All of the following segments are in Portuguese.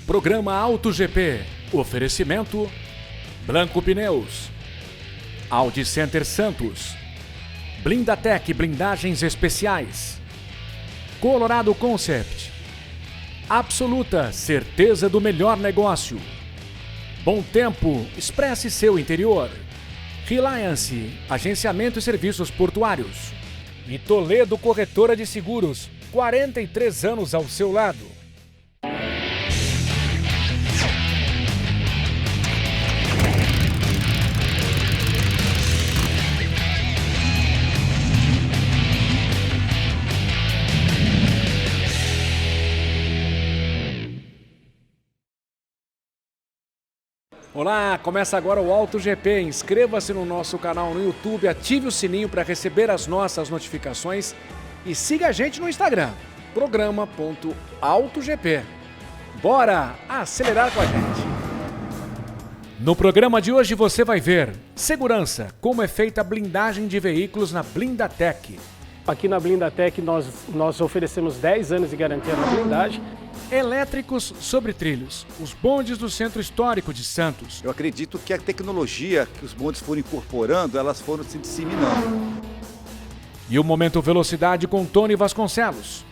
Programa Auto GP. Oferecimento Blanco Pneus, Audi Center Santos, Blindatec Blindagens Especiais, Colorado Concept, Absoluta certeza do melhor negócio, Bom Tempo expresse seu interior, Reliance Agenciamento e Serviços Portuários e Toledo Corretora de Seguros, 43 anos ao seu lado. Olá, começa agora o Auto GP. Inscreva-se no nosso canal no YouTube, ative o sininho para receber as nossas notificações e siga a gente no Instagram, programa.autogp. Bora acelerar com a gente! No programa de hoje você vai ver segurança, como é feita a blindagem de veículos na Blindatec. Aqui na Blindatec nós oferecemos 10 anos de garantia na blindagem. Elétricos sobre trilhos, os bondes do Centro Histórico de Santos. Eu acredito que a tecnologia que os bondes foram incorporando, elas foram se disseminando. E o Momento Velocidade com Tony Vasconcelos.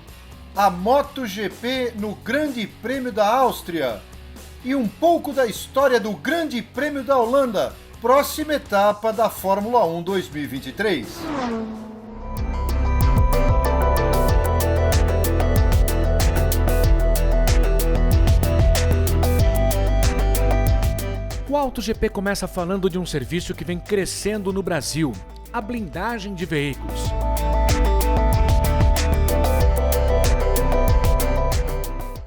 A MotoGP no Grande Prêmio da Áustria. E um pouco da história do Grande Prêmio da Holanda, próxima etapa da Fórmula 1 2023. O Auto GP começa falando de um serviço que vem crescendo no Brasil, a blindagem de veículos.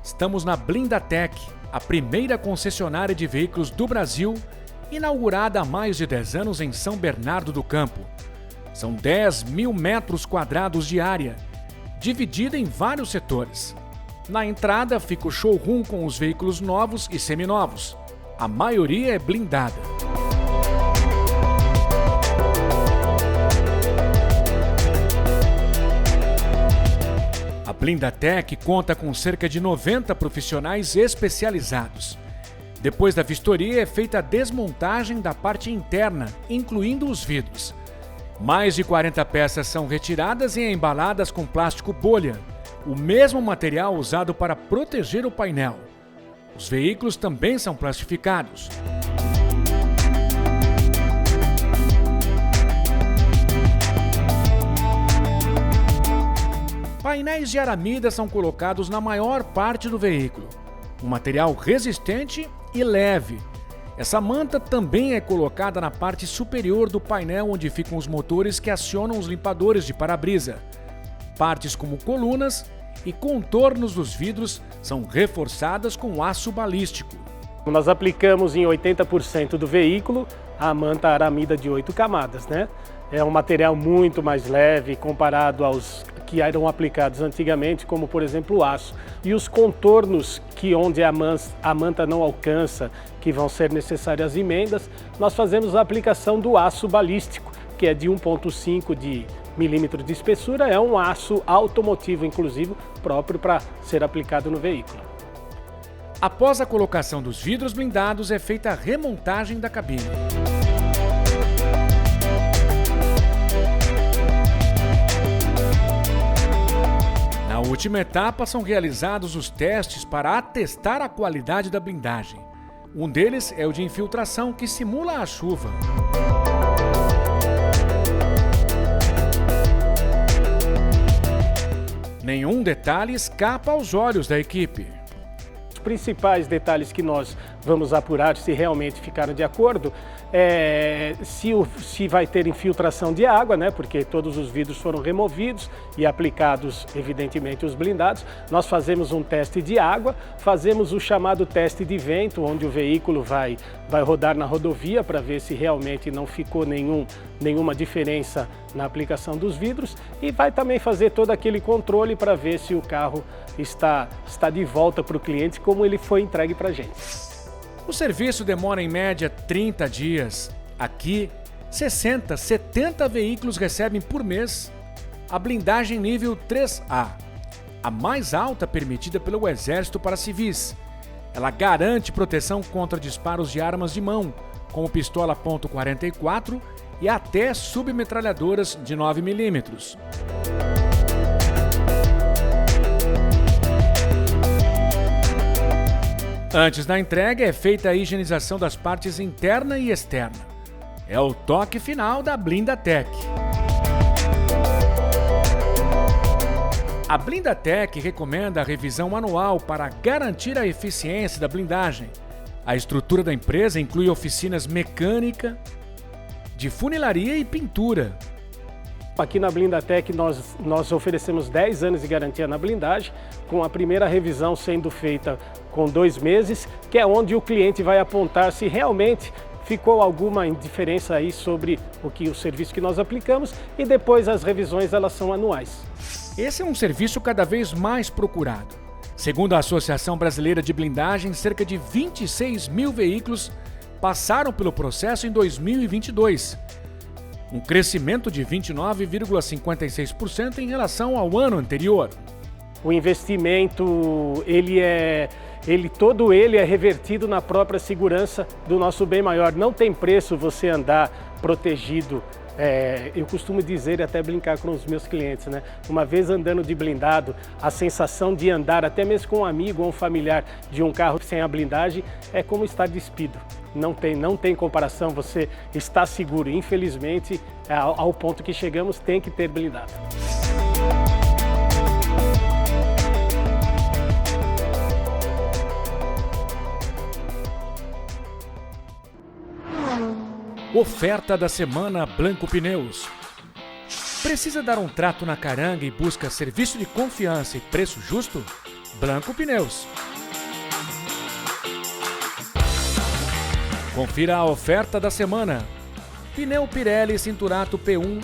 Estamos na Blindatec, a primeira concessionária de veículos do Brasil, inaugurada há mais de 10 anos em São Bernardo do Campo. São 10 mil metros quadrados de área, dividida em vários setores. Na entrada fica o showroom com os veículos novos e seminovos. A maioria é blindada. A Blindatec conta com cerca de 90 profissionais especializados. Depois da vistoria é feita a desmontagem da parte interna, incluindo os vidros. Mais de 40 peças são retiradas e embaladas com plástico bolha, o mesmo material usado para proteger o painel. Os veículos também são plastificados. Painéis de aramida são colocados na maior parte do veículo. Um material resistente e leve. Essa manta também é colocada na parte superior do painel, onde ficam os motores que acionam os limpadores de para-brisa. Partes como colunas e contornos dos vidros são reforçadas com aço balístico. Nós aplicamos em 80% do veículo a manta aramida de 8 camadas, né? É um material muito mais leve comparado aos que eram aplicados antigamente, como por exemplo o aço. E os contornos onde a manta não alcança, que vão ser necessárias emendas, nós fazemos a aplicação do aço balístico, que é de 1,5 de milímetro de espessura, é um aço automotivo, inclusive, próprio para ser aplicado no veículo. Após a colocação dos vidros blindados, é feita a remontagem da cabine. Na última etapa, são realizados os testes para atestar a qualidade da blindagem. Um deles é o de infiltração, que simula a chuva. Nenhum detalhe escapa aos olhos da equipe. Os principais detalhes que nós vamos apurar, se realmente ficaram de acordo, é se vai ter infiltração de água, né? Porque todos os vidros foram removidos e aplicados, evidentemente, os blindados. Nós fazemos um teste de água, fazemos o chamado teste de vento, onde o veículo vai rodar na rodovia para ver se realmente não ficou nenhuma diferença na aplicação dos vidros, e vai também fazer todo aquele controle para ver se o carro está de volta para o cliente como ele foi entregue para a gente. O serviço demora em média 30 dias. Aqui, 60, 70 veículos recebem por mês a blindagem nível 3A, a mais alta permitida pelo Exército para civis. Ela garante proteção contra disparos de armas de mão, como pistola .44 e até submetralhadoras de 9 mm. Antes da entrega é feita a higienização das partes interna e externa. É o toque final da BlindaTech. A BlindaTech recomenda a revisão anual para garantir a eficiência da blindagem. A estrutura da empresa inclui oficinas mecânica, de funilaria e pintura. Aqui na BlindaTech nós oferecemos 10 anos de garantia na blindagem, com a primeira revisão sendo feita com 2 meses, que é onde o cliente vai apontar se realmente ficou alguma diferença aí sobre o serviço que nós aplicamos, e depois as revisões elas são anuais. Esse é um serviço cada vez mais procurado. Segundo a Associação Brasileira de Blindagem, cerca de 26 mil veículos passaram pelo processo em 2022. Um crescimento de 29,56% em relação ao ano anterior. O investimento, todo ele é revertido na própria segurança do nosso bem maior. Não tem preço você andar protegido. Eu costumo dizer e até brincar com os meus clientes, né? Uma vez andando de blindado, a sensação de andar até mesmo com um amigo ou um familiar de um carro sem a blindagem é como estar despido. Não tem comparação, você está seguro. Infelizmente, ao ponto que chegamos, tem que ter blindado. Oferta da semana Blanco Pneus. Precisa dar um trato na caranga e busca serviço de confiança e preço justo? Blanco Pneus. Confira a oferta da semana. Pneu Pirelli Cinturato P1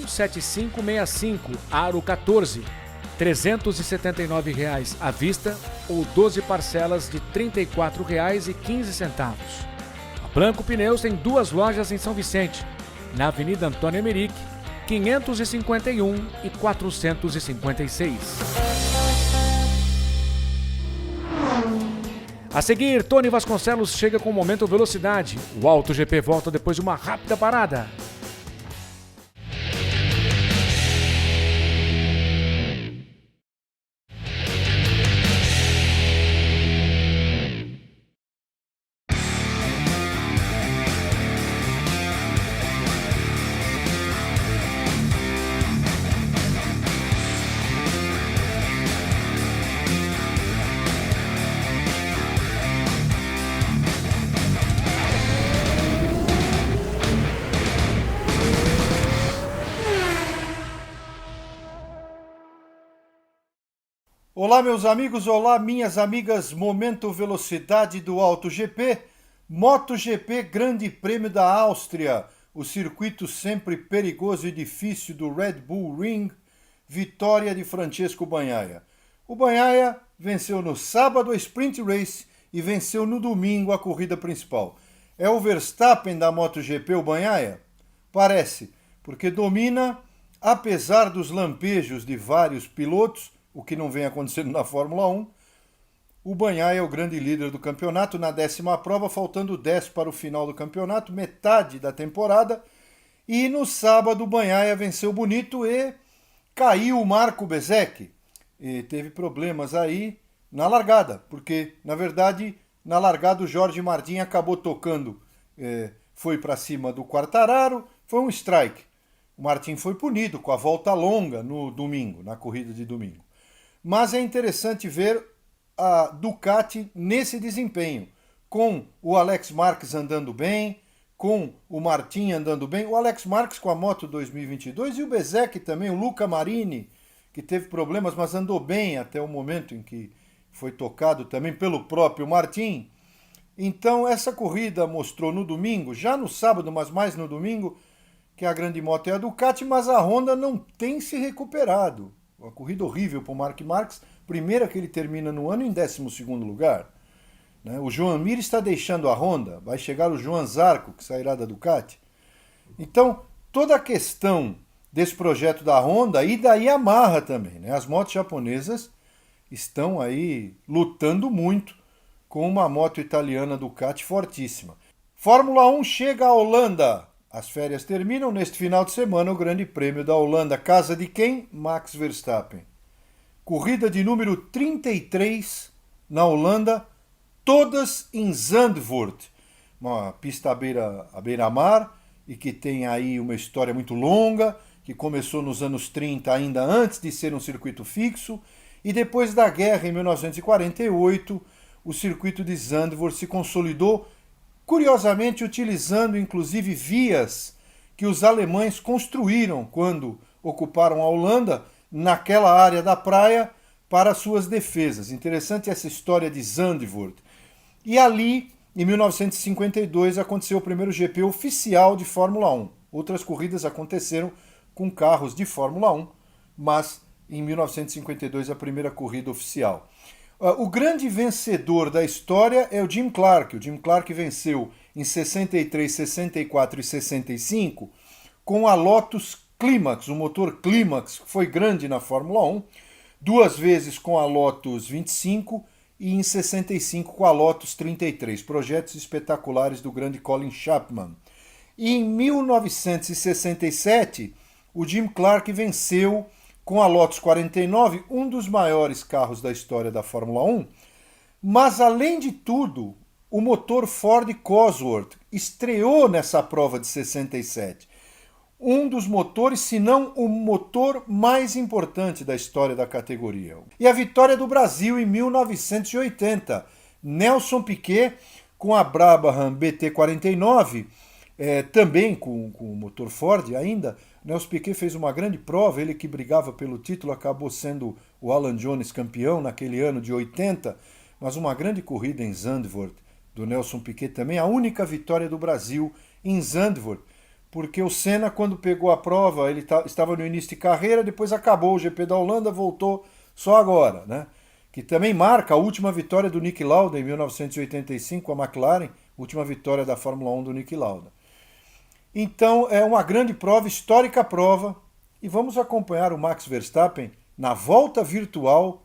17565 Aro 14, R$ 379,00 à vista ou 12 parcelas de R$ 34,15. Blanco Pneus tem 2 lojas em São Vicente, na Avenida Antônio Emerick, 551 e 456. A seguir, Tony Vasconcelos chega com o Momento Velocidade. O Auto GP volta depois de uma rápida parada. Olá, meus amigos, olá, minhas amigas. Momento Velocidade do Auto GP, MotoGP Grande Prêmio da Áustria, o circuito sempre perigoso e difícil do Red Bull Ring, vitória de Francesco Bagnaia. O Bagnaia venceu no sábado a Sprint Race e venceu no domingo a corrida principal. É o Verstappen da MotoGP o Bagnaia? Parece, porque domina, apesar dos lampejos de vários pilotos, o que não vem acontecendo na Fórmula 1. O Bagnaia é o grande líder do campeonato na 10ª prova, faltando 10 para o final do campeonato, metade da temporada. E no sábado o Bagnaia venceu bonito e caiu o Marco Bezzecchi. E teve problemas aí na largada, porque, na verdade, na largada o Jorge Martin acabou tocando, foi para cima do Quartararo, foi um strike. O Martin foi punido com a volta longa no domingo, na corrida de domingo. Mas é interessante ver a Ducati nesse desempenho, com o Alex Marques andando bem, com o Martin andando bem, o Alex Marques com a moto 2022 e o Bezzecchi também, o Luca Marini, que teve problemas, mas andou bem até o momento em que foi tocado também pelo próprio Martin. Então essa corrida mostrou no domingo, já no sábado, mas mais no domingo, que a grande moto é a Ducati, mas a Honda não tem se recuperado. Uma corrida horrível para o Marc Marques, primeira que ele termina no ano em 12º lugar. O Joan Mir está deixando a Honda, vai chegar o Joan Zarco, que sairá da Ducati. Então, toda a questão desse projeto da Honda e da Yamaha também. As motos japonesas estão aí lutando muito com uma moto italiana Ducati fortíssima. Fórmula 1 chega à Holanda. As férias terminam neste final de semana o Grande Prêmio da Holanda. Casa de quem? Max Verstappen. Corrida de número 33 na Holanda, todas em Zandvoort, uma pista à beira-mar e que tem aí uma história muito longa, que começou nos anos 30, ainda antes de ser um circuito fixo, e depois da guerra, em 1948, o circuito de Zandvoort se consolidou, curiosamente utilizando inclusive vias que os alemães construíram quando ocuparam a Holanda, naquela área da praia, para suas defesas. Interessante essa história de Zandvoort. E ali, em 1952, aconteceu o primeiro GP oficial de Fórmula 1. Outras corridas aconteceram com carros de Fórmula 1, mas em 1952 a primeira corrida oficial. O grande vencedor da história é o Jim Clark. O Jim Clark venceu em 63, 64 e 65 com a Lotus Climax, o motor Climax, que foi grande na Fórmula 1, 2 vezes com a Lotus 25 e em 65 com a Lotus 33, projetos espetaculares do grande Colin Chapman. E em 1967, o Jim Clark venceu com a Lotus 49, um dos maiores carros da história da Fórmula 1, mas além de tudo, o motor Ford Cosworth estreou nessa prova de 67. Um dos motores, se não o motor mais importante da história da categoria. E a vitória do Brasil em 1980. Nelson Piquet com a Brabham BT49, também com o motor Ford ainda. Nelson Piquet fez uma grande prova, ele que brigava pelo título, acabou sendo o Alan Jones campeão naquele ano de 80, mas uma grande corrida em Zandvoort do Nelson Piquet também, a única vitória do Brasil em Zandvoort. Porque o Senna, quando pegou a prova, ele estava no início de carreira, depois acabou o GP da Holanda, voltou só agora, né? Que também marca a última vitória do Niki Lauda em 1985 com a McLaren, última vitória da Fórmula 1 do Niki Lauda. Então é uma grande prova, histórica prova, e vamos acompanhar o Max Verstappen na volta virtual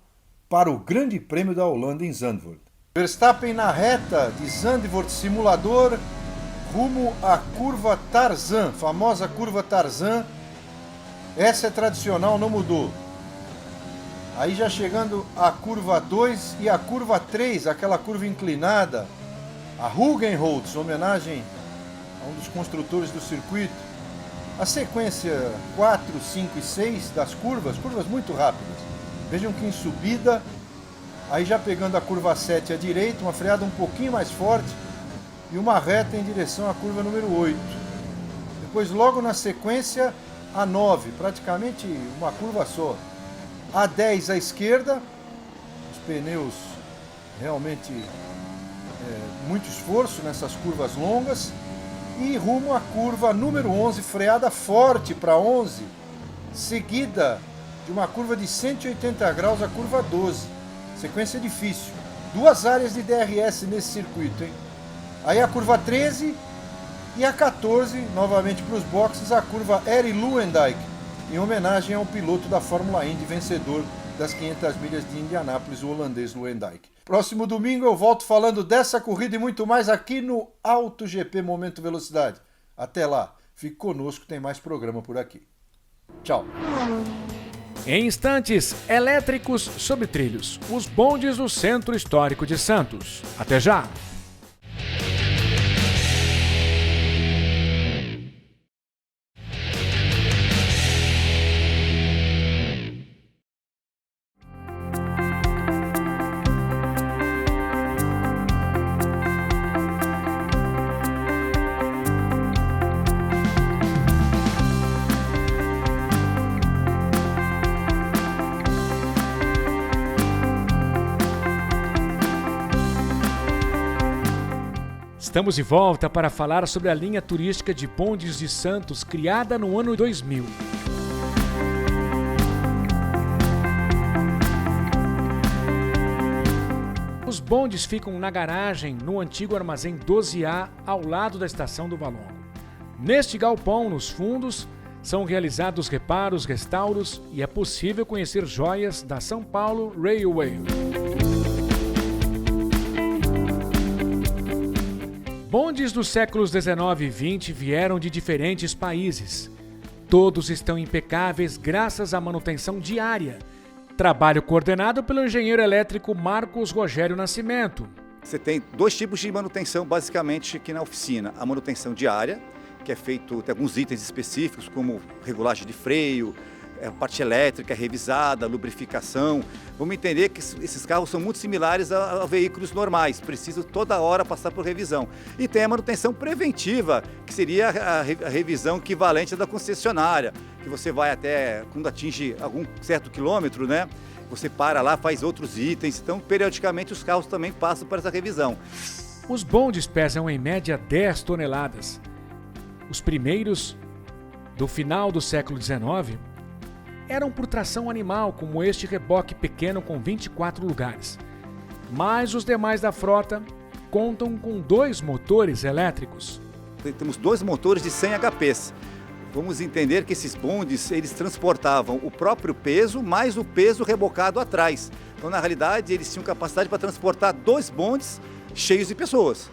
para o Grande Prêmio da Holanda em Zandvoort. Verstappen na reta de Zandvoort simulador, rumo à curva Tarzan, famosa curva Tarzan. Essa é tradicional, não mudou. Aí já chegando à curva 2 e a curva 3, aquela curva inclinada, a Hugenholtz, homenagem a um dos construtores do circuito. A sequência 4, 5 e 6 das curvas muito rápidas. Vejam que em subida, aí já pegando a curva 7 à direita, uma freada um pouquinho mais forte, e uma reta em direção à curva número 8. Depois, logo na sequência, a 9, praticamente uma curva só. A 10 à esquerda, os pneus realmente muito esforço nessas curvas longas, e rumo à curva número 11, freada forte para 11, seguida de uma curva de 180 graus, a curva 12. Sequência difícil. 2 áreas de DRS nesse circuito, hein? Aí a curva 13 e a 14, novamente para os boxes, a curva Eri Lewandijk, em homenagem ao piloto da Fórmula Indy, vencedor das 500 milhas de Indianápolis, o holandês Lewandijk. Próximo domingo eu volto falando dessa corrida e muito mais aqui no Auto GP Momento Velocidade. Até lá, fique conosco, tem mais programa por aqui. Tchau. Em instantes, elétricos sobre trilhos, os bondes do Centro Histórico de Santos. Até já! Estamos de volta para falar sobre a linha turística de bondes de Santos, criada no ano 2000. Os bondes ficam na garagem, no antigo armazém 12A, ao lado da estação do Valongo. Neste galpão, nos fundos, são realizados reparos, restauros e é possível conhecer joias da São Paulo Railway. bondes dos séculos 19 e 20 vieram de diferentes países. Todos estão impecáveis graças à manutenção diária. Trabalho coordenado pelo engenheiro elétrico Marcos Rogério Nascimento. Você tem dois tipos de manutenção basicamente aqui na oficina. A manutenção diária, que é feito, tem alguns itens específicos como regulagem de freio, a parte elétrica revisada, lubrificação. Vamos entender que esses carros são muito similares a veículos normais, precisam toda hora passar por revisão. E tem a manutenção preventiva, que seria a revisão equivalente da concessionária, que você vai até, quando atinge algum certo quilômetro, né? Você para lá, faz outros itens, então periodicamente os carros também passam por essa revisão. Os bondes pesam em média 10 toneladas. Os primeiros, do final do século XIX, eram por tração animal, como este reboque pequeno com 24 lugares. Mas os demais da frota contam com 2 motores elétricos. Temos 2 motores de 100 HPs. Vamos entender que esses bondes, eles transportavam o próprio peso, mais o peso rebocado atrás. Então, na realidade, eles tinham capacidade para transportar 2 bondes cheios de pessoas.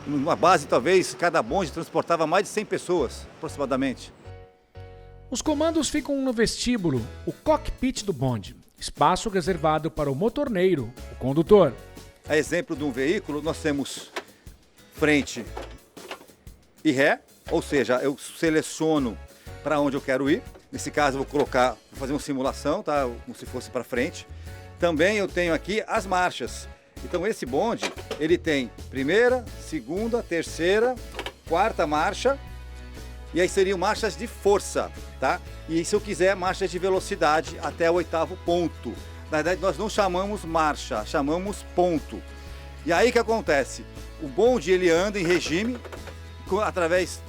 Numa base, talvez, cada bonde transportava mais de 100 pessoas, aproximadamente. Os comandos ficam no vestíbulo, o cockpit do bonde, espaço reservado para o motorneiro, o condutor. A exemplo de um veículo, nós temos frente e ré, ou seja, eu seleciono para onde eu quero ir. Nesse caso, eu vou fazer uma simulação, tá? Como se fosse para frente. Também eu tenho aqui as marchas. Então esse bonde, ele tem primeira, segunda, terceira, quarta marcha. E aí seriam marchas de força, tá? E se eu quiser, marchas de velocidade até o 8º ponto. Na verdade, nós não chamamos marcha, chamamos ponto. E aí o que acontece? O bonde, ele anda em regime, através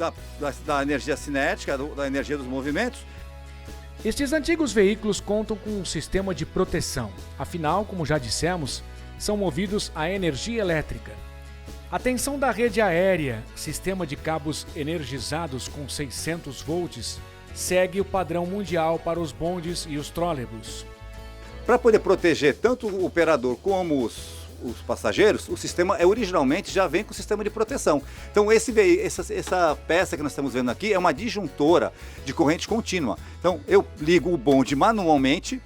da energia cinética, da energia dos movimentos. Estes antigos veículos contam com um sistema de proteção. Afinal, como já dissemos, são movidos a energia elétrica. A tensão da rede aérea, sistema de cabos energizados com 600 volts, segue o padrão mundial para os bondes e os trólebus. Para poder proteger tanto o operador como os passageiros, o sistema originalmente já vem com o sistema de proteção. Então essa peça que nós estamos vendo aqui é uma disjuntora de corrente contínua. Então eu ligo o bonde manualmente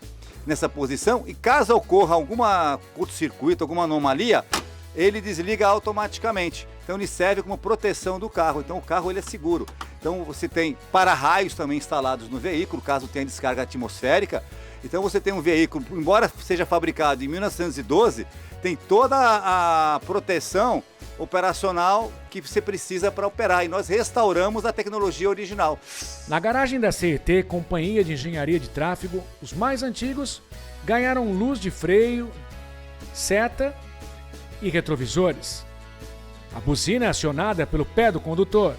nessa posição e caso ocorra alguma curto-circuito, alguma anomalia, ele desliga automaticamente. Então ele serve como proteção do carro. Então o carro ele é seguro. Então você tem para-raios também instalados no veículo, caso tenha descarga atmosférica. Então você tem um veículo, embora seja fabricado em 1912, tem toda a proteção operacional que você precisa para operar. E nós restauramos a tecnologia original. Na garagem da CET, Companhia de Engenharia de Tráfego, os mais antigos ganharam luz de freio, seta e retrovisores. A buzina é acionada pelo pé do condutor.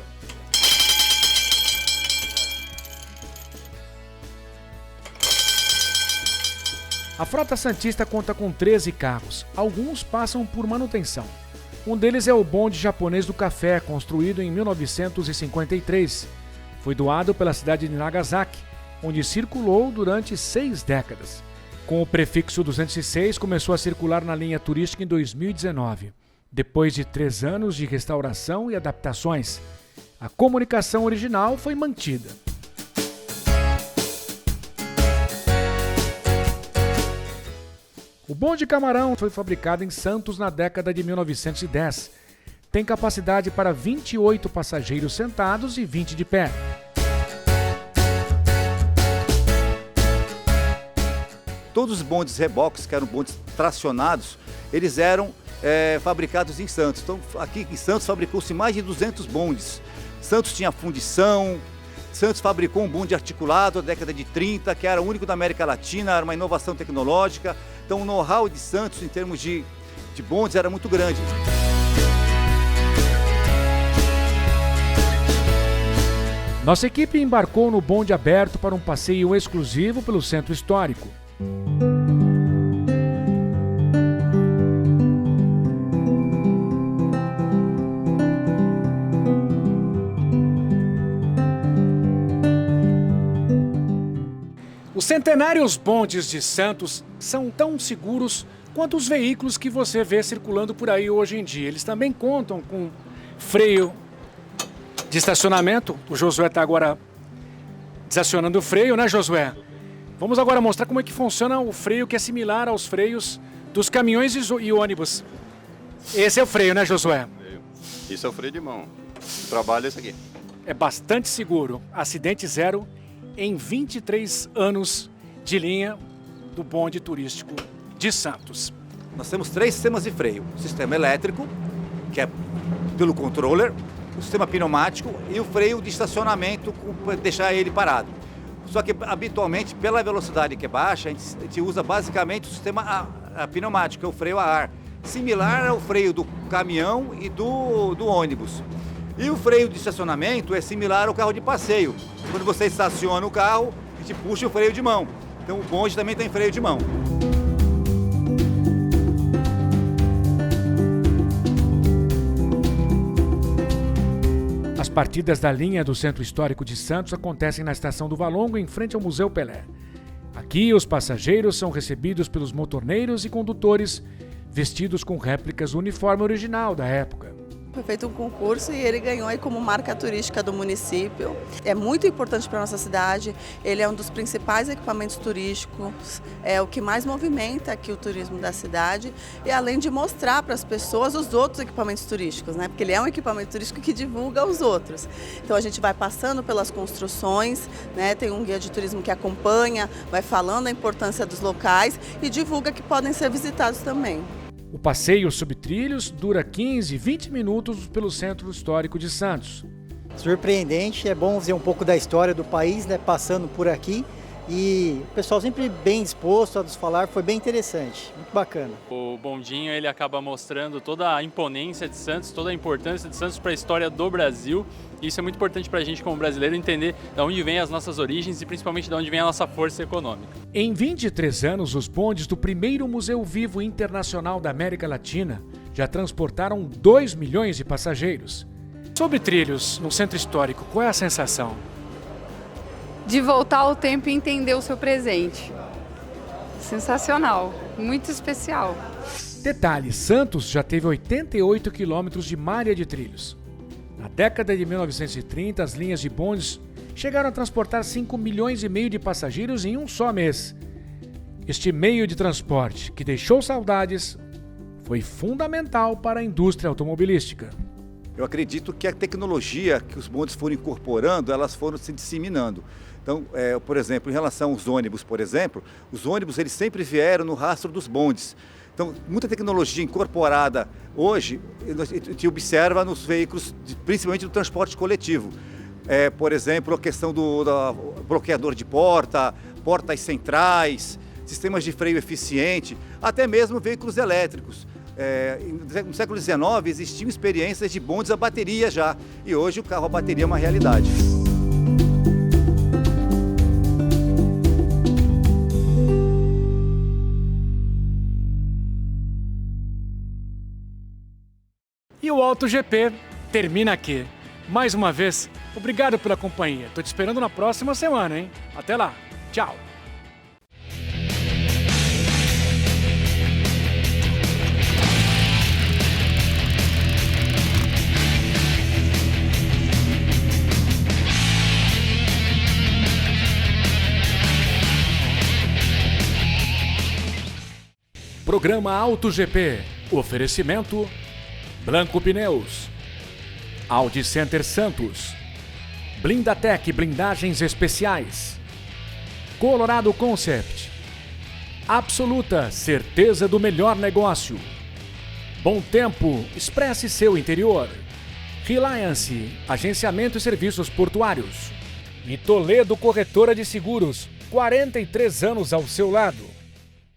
A frota santista conta com 13 carros. Alguns passam por manutenção. Um deles é o bonde japonês do café, construído em 1953. Foi doado pela cidade de Nagasaki, onde circulou durante 6 décadas. Com o prefixo 206, começou a circular na linha turística em 2019. Depois de 3 anos de restauração e adaptações, a comunicação original foi mantida. O bonde Camarão foi fabricado em Santos na década de 1910. Tem capacidade para 28 passageiros sentados e 20 de pé. Todos os bondes reboques, que eram bondes tracionados, eles eram fabricados em Santos. Então aqui em Santos fabricou-se mais de 200 bondes. Santos tinha fundição, Santos fabricou um bonde articulado na década de 30, que era o único da América Latina, era uma inovação tecnológica. Então o know-how de Santos em termos de bondes era muito grande. Nossa equipe embarcou no bonde aberto para um passeio exclusivo pelo centro histórico. Os centenários bondes de Santos são tão seguros quanto os veículos que você vê circulando por aí hoje em dia. Eles também contam com freio de estacionamento. O Josué está agora desacionando o freio, né, Josué? Vamos agora mostrar como é que funciona o freio, que é similar aos freios dos caminhões e ônibus. Esse é o freio, né, Josué? Isso é o freio de mão. O trabalho é esse aqui. É bastante seguro. Acidente zero em 23 anos de linha do bonde turístico de Santos. Nós temos 3 sistemas de freio. O sistema elétrico, que é pelo controller, o sistema pneumático e o freio de estacionamento para deixar ele parado. Só que habitualmente, pela velocidade que é baixa, a gente usa basicamente o sistema pneumático, que é o freio a ar, similar ao freio do caminhão e do ônibus. E o freio de estacionamento é similar ao carro de passeio. Quando você estaciona o carro, a gente puxa o freio de mão. Então o bonde também tem freio de mão. As partidas da linha do Centro Histórico de Santos acontecem na Estação do Valongo, em frente ao Museu Pelé. Aqui, os passageiros são recebidos pelos motorneiros e condutores vestidos com réplicas do uniforme original da época. Foi feito um concurso e ele ganhou aí como marca turística do município. É muito importante para a nossa cidade, ele é um dos principais equipamentos turísticos, é o que mais movimenta aqui o turismo da cidade, e além de mostrar para as pessoas os outros equipamentos turísticos, né? Porque ele é um equipamento turístico que divulga os outros. Então a gente vai passando pelas construções, né? Tem um guia de turismo que acompanha, vai falando a importância dos locais e divulga que podem ser visitados também. O passeio sob trilhos dura 15, 20 minutos pelo Centro Histórico de Santos. Surpreendente, é bom ver um pouco da história do país, né, passando por aqui. E o pessoal sempre bem disposto a nos falar, foi bem interessante, muito bacana. O bondinho ele acaba mostrando toda a imponência de Santos, toda a importância de Santos para a história do Brasil. E isso é muito importante para a gente como brasileiro entender de onde vem as nossas origens e principalmente de onde vem a nossa força econômica. Em 23 anos, os bondes do primeiro Museu Vivo Internacional da América Latina já transportaram 2 milhões de passageiros. Sobre trilhos no Centro Histórico, qual é a sensação? De voltar ao tempo e entender o seu presente. Sensacional, muito especial. Detalhe, Santos já teve 88 quilômetros de malha de trilhos. Na década de 1930, as linhas de bondes chegaram a transportar 5 milhões e meio de passageiros em um só mês. Este meio de transporte, que deixou saudades, foi fundamental para a indústria automobilística. Eu acredito que a tecnologia que os bondes foram incorporando, elas foram se disseminando. Então, por exemplo, em relação aos ônibus, por exemplo, os ônibus eles sempre vieram no rastro dos bondes. Então, muita tecnologia incorporada hoje, a gente observa nos veículos, principalmente do transporte coletivo. Por exemplo, a questão do bloqueador de porta, portas centrais, sistemas de freio eficiente, até mesmo veículos elétricos. No século XIX existiam experiências de bondes a bateria já, e hoje o carro a bateria é uma realidade. E o AutoGP termina aqui. Mais uma vez, obrigado pela companhia. Tô te esperando na próxima semana, hein? Até lá. Tchau. Programa AutoGP. Oferecimento Blanco Pneus, Audi Center Santos, Blindatec Blindagens Especiais, Colorado Concept, Absoluta certeza do melhor negócio, Bom Tempo expresse seu interior, Reliance agenciamento e serviços portuários e Toledo Corretora de Seguros, 43 anos ao seu lado.